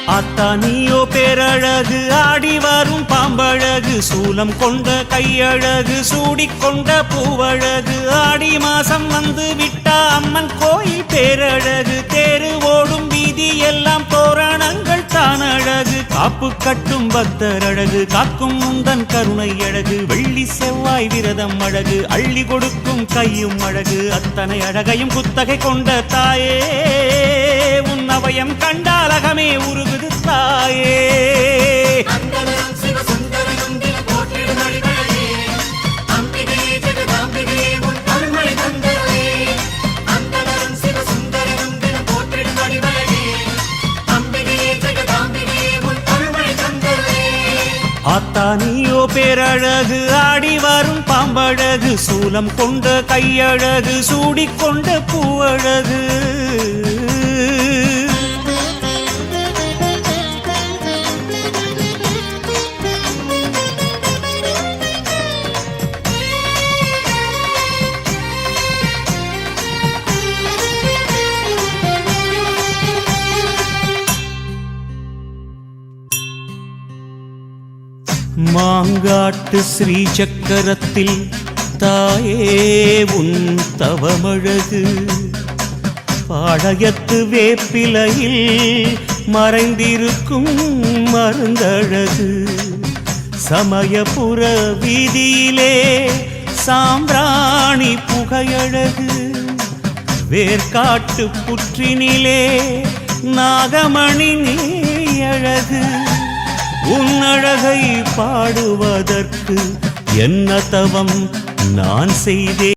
அத்தானியோ பேரழகு ஆடி வரும் பாம்பழகு சூலம் கொண்ட கையழகு சூடிக்கொண்ட பூவழகு ஆடி மாசம் வந்து விட்டா அம்மன் கோயில் பேரழகு தேரு ஓடும் வீதி எல்லாம் தோரணங்கள் தான் அழகு காப்பு கட்டும் பக்தர் அழகு காக்கும் முந்தன் கருணை அழகு வெள்ளி செவ்வாய் விரதம் அழகு அள்ளி கொடுக்கும் கையும் அழகு அத்தனை அழகையும் குத்தகை கொண்ட தாயே உன் அவயம் கண்டால் அகமே உருகுது தாயே. ஆத்தானியோ பேரழகு ஆடி வரும் பாம்பழகு சூலம் கொண்ட கையழகு சூடிக்கொண்ட பூவழகு. மாங்காட்டு ஸ்ரீ சக்கரத்தில் தாயே உன் தவமழகு பாளையத்து வேப்பிலையில் மறைந்திருக்கும் மருந்தழகு சமயபுர வீதியிலே சாம்பிராணி புகையழகு வேர்காட்டு புற்றினிலே நாகமணி நீயழகு உன் அழகை பாடுவதற்கு என்ன தவம் நான் செய்தேன்.